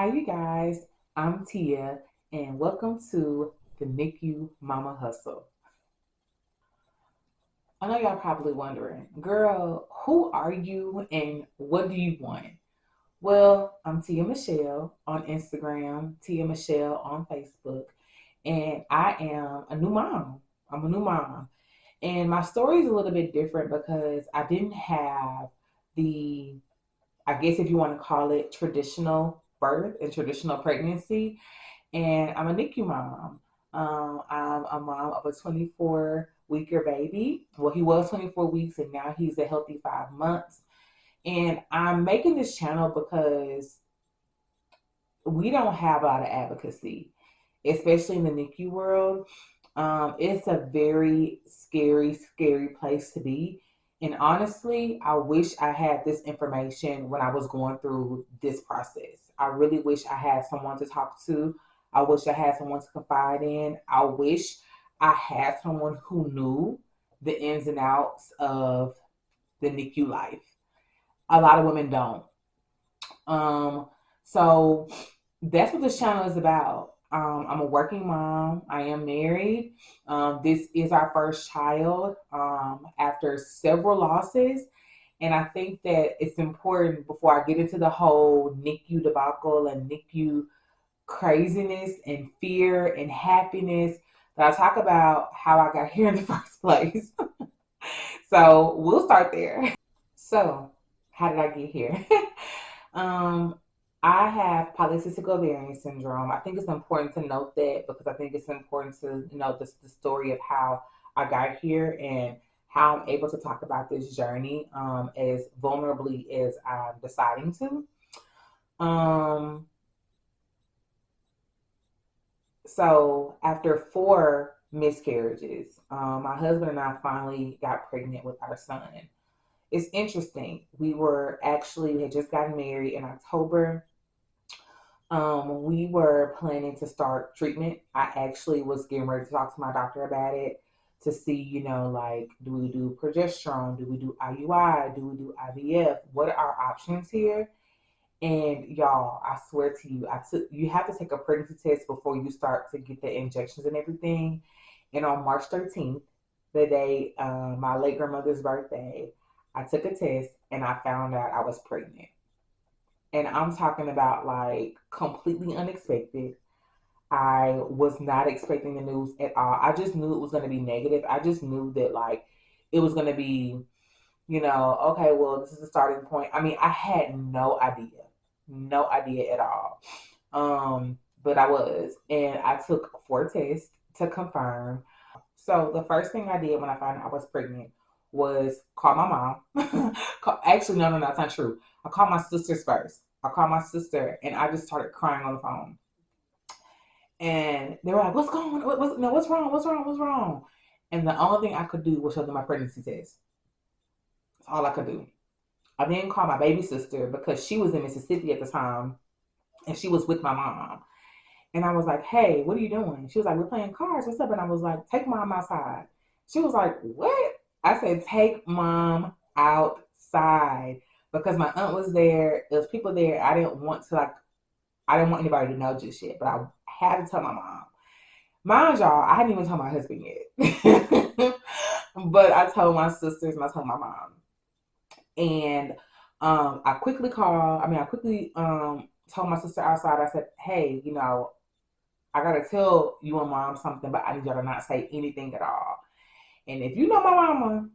Hi, you guys. I'm Tia, and welcome to the NICU Mama Hustle. I know y'all probably wondering, girl, who are you and what do you want? Well, I'm Tia Michelle on Instagram, Tia Michelle on Facebook, and I am a new mom. I'm a new mom. And my story is a little bit different because I didn't have the, I guess if you want to call it, traditional birth and traditional pregnancy. And I'm a NICU mom. I'm a mom of a 24-weeker baby. Well, he was 24 weeks and now he's a healthy 5 months. And I'm making this channel because we don't have a lot of advocacy, especially in the NICU world. It's a very scary, scary place to be. And honestly, I wish I had this information when I was going through this process. I really wish I had someone to talk to. I wish I had someone to confide in. I wish I had someone who knew the ins and outs of the NICU life. A lot of women don't. Um, so that's what this channel is about. I'm a working mom. I am married. This is our first child after several losses. And I think that it's important before I get into the whole NICU debacle and NICU craziness and fear and happiness that I talk about how I got here in the first place. So we'll start there. So, how did I get here? um, I have polycystic ovarian syndrome. I think it's important to note that because I think it's important to know the story of how I got here and how I'm able to talk about this journey as vulnerably as I'm deciding to. Um, so, after four miscarriages, my husband and I finally got pregnant with our son. It's interesting. We had just gotten married in October. We were planning to start treatment. I actually was getting ready to talk to my doctor about it to see, like, do we do progesterone? Do we do IUI? Do we do IVF? What are our options here? And y'all, I swear to you, you have to take a pregnancy test before you start to get the injections and everything. And on March 13th, the day my late grandmother's birthday, I took a test and I found out I was pregnant. And I'm talking about like completely unexpected. I was not expecting the news at all. I just knew it was going to be negative. I just knew that like it was going to be, okay, well, this is the starting point. I mean, I had no idea at all. But I was, and I took four tests to confirm. So the first thing I did when I found out I was pregnant was call my mom. Actually, no, that's not true. I called my sisters first. I called my sister, and I just started crying on the phone. And they were like, "What's going on? No, what's wrong? What's wrong? What's wrong?" And the only thing I could do was show them my pregnancy test. That's all I could do. I then called my baby sister because she was in Mississippi at the time, and she was with my mom. And I was like, "Hey, what are you doing?" She was like, "We're playing cards. What's up?" And I was like, "Take mom outside." She was like, "What?" I said, "Take mom outside." Because my aunt was there. There was people there. I didn't want anybody to know just yet, but I had to tell my mom. Mind y'all, I hadn't even told my husband yet. But I told my sisters and I told my mom. And I quickly told my sister outside, I said, "Hey, I gotta tell you and mom something, but I need y'all to not say anything at all." And if you know my mama,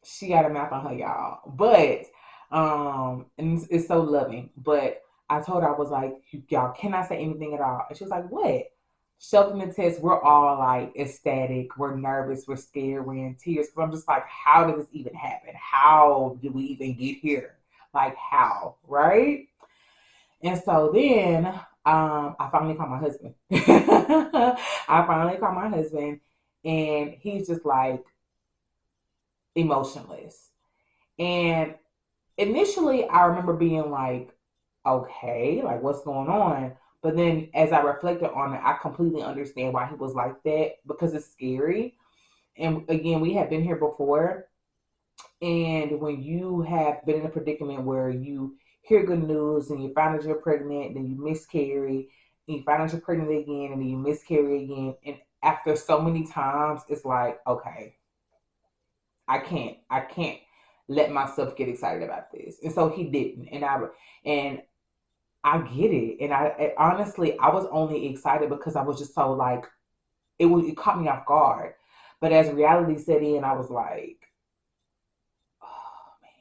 she got a mouth on her, y'all. But and it's so loving. But I told her I was like, "Y'all cannot say anything at all." And she was like, "What?" Shelving the test, we're all like ecstatic, we're nervous, we're scared, we're in tears. Because I'm just like, how did this even happen? How did we even get here? Like how, right? And so then I finally called my husband. I finally called my husband, and he's just like emotionless. And initially, I remember being like, okay, like what's going on? But then as I reflected on it, I completely understand why he was like that because it's scary. And again, we have been here before. And when you have been in a predicament where you hear good news and you find out you're pregnant, then you miscarry, and you find out you're pregnant again, and then you miscarry again. And after so many times, it's like, okay, I can't let myself get excited about this. And so he didn't. And I get it. Honestly, I was only excited because I was just so like, it caught me off guard. But as reality set in, I was like, oh man,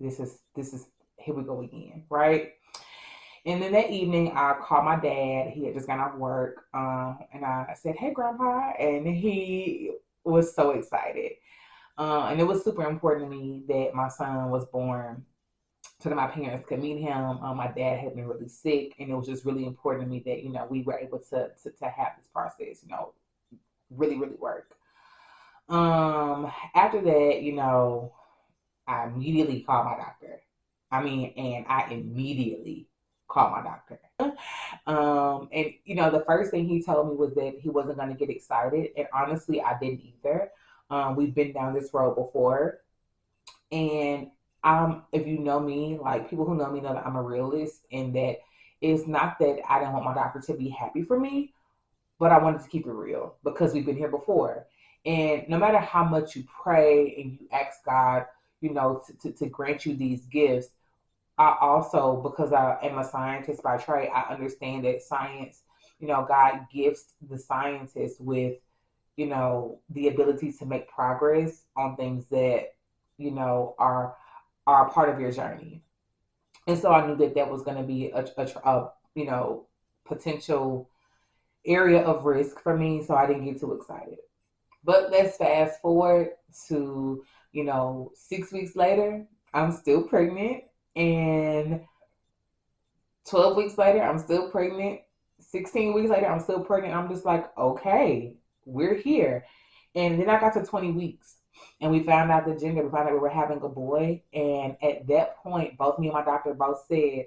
this is here we go again, right? And then that evening, I called my dad. He had just gotten off work, and I said, "Hey, Grandpa," and he was so excited. And it was super important to me that my son was born so that my parents could meet him. My dad had been really sick, and it was just really important to me that we were able to have this process, really really work. After that, I immediately called my doctor. And I immediately called my doctor. And the first thing he told me was that he wasn't going to get excited, and honestly, I didn't either. We've been down this road before, and if you know me, like people who know me know that I'm a realist, and that it's not that I didn't want my doctor to be happy for me, but I wanted to keep it real because we've been here before. And no matter how much you pray and you ask God, to grant you these gifts, I also, because I am a scientist by trade, I understand that science, God gifts the scientists with, the ability to make progress on things that, are a part of your journey. And so I knew that that was going to be potential area of risk for me. So I didn't get too excited. But let's fast forward to, 6 weeks later, I'm still pregnant. And 12 weeks later, I'm still pregnant. 16 weeks later, I'm still pregnant. I'm just like, okay, we're here. And then I got to 20 weeks and we found out the gender. We found out we were having a boy. And at that point, both me and my doctor both said,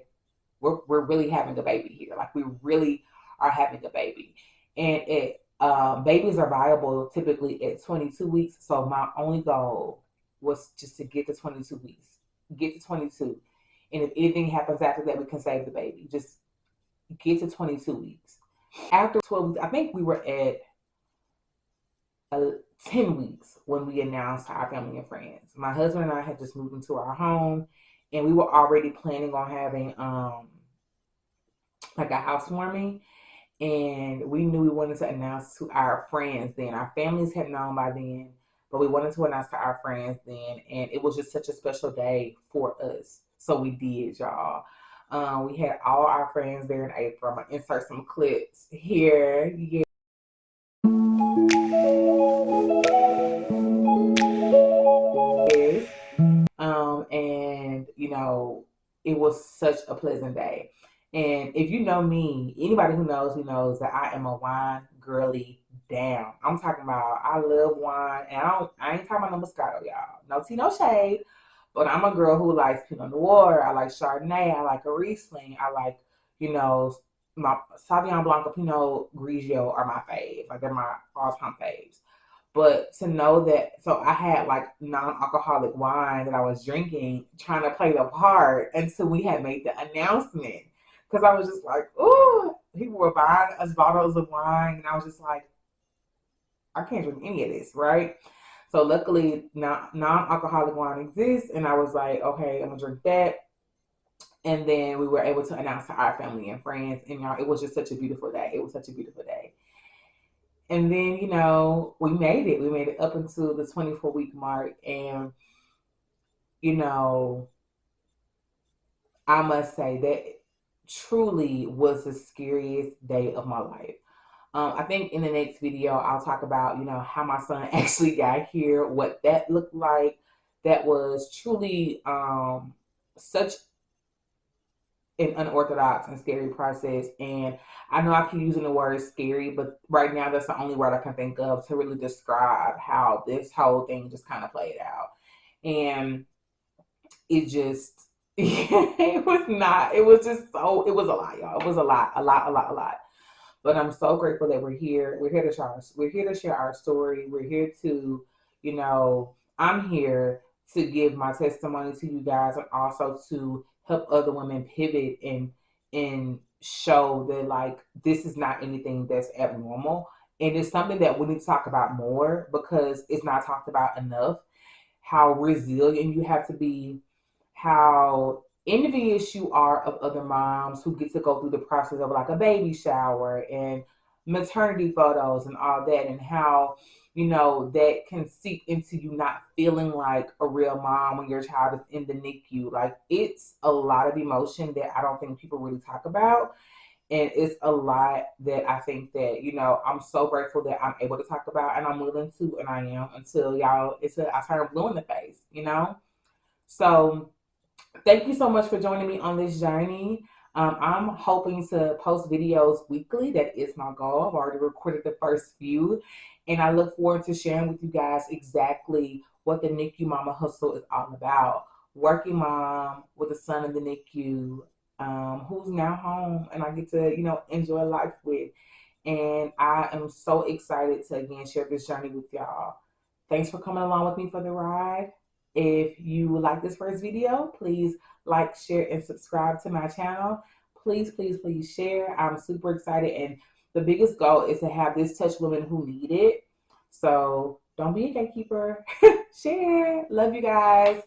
we're really having a baby here. Like, we really are having a baby. And babies are viable typically at 22 weeks. So my only goal was just to get to 22 weeks, get to 22. And if anything happens after that, we can save the baby. Just get to 22 weeks. After 12 weeks, I think we were at 10 weeks when we announced to our family and friends. My husband and I had just moved into our home, and we were already planning on having like a housewarming. And we knew we wanted to announce to our friends then. Our families had known by then, but we wanted to announce to our friends then. And it was just such a special day for us. So we did, y'all. We had all our friends there in April. I'm going to insert some clips here. Yeah. Yes. And, it was such a pleasant day. And if you know me, anybody who knows that I am a wine girly down. I'm talking about, I love wine, and I ain't talking about no Moscato, y'all. No tea, no shade. But I'm a girl who likes Pinot Noir. I like Chardonnay. I like a Riesling. I like, my Sauvignon Blanc or Pinot Grigio are my faves. Like, they're my all-time faves. But to know that, so I had like non-alcoholic wine that I was drinking, trying to play the part until we had made the announcement. Because I was just like, oh, people were buying us bottles of wine, and I was just like, I can't drink any of this, right? So luckily, non-alcoholic wine exists, and I was like, okay, I'm gonna drink that. And then we were able to announce to our family and friends, and y'all, it was just such a beautiful day. It was such a beautiful day. And then, we made it. We made it up until the 24-week mark. And, you know, I must say that truly was the scariest day of my life. I think in the next video, I'll talk about, how my son actually got here, what that looked like. That was truly such an unorthodox and scary process. And I know I keep using the word scary, but right now that's the only word I can think of to really describe how this whole thing just kind of played out. And it just, it was not, it was just so, it was a lot, y'all. It was a lot, a lot, a lot, a lot. But I'm so grateful that we're here. We're here to share. We're here to share our story. We're here to, I'm here to give my testimony to you guys, and also to help other women pivot and show that like this is not anything that's abnormal, and it's something that we need to talk about more because it's not talked about enough. How resilient you have to be, how envious you are of other moms who get to go through the process of like a baby shower and maternity photos and all that, and how that can seep into you not feeling like a real mom when your child is in the NICU. Like, it's a lot of emotion that I don't think people really talk about, and it's a lot that I think that I'm so grateful that I'm able to talk about, and I'm willing to, and I am, until I turn blue in the face. So thank you so much for joining me on this journey. I'm hoping to post videos weekly. That is my goal. I've already recorded the first few, and I look forward to sharing with you guys exactly what the NICU Mama Hustle is all about. Working mom with a son in the NICU, who's now home, and I get to, enjoy life with. And I am so excited to again share this journey with y'all. Thanks for coming along with me for the ride. If you like this first video, please like, share, and subscribe to my channel. Please, please, please share. I'm super excited. And the biggest goal is to have this touch women who need it. So don't be a gatekeeper. Share. Love you guys.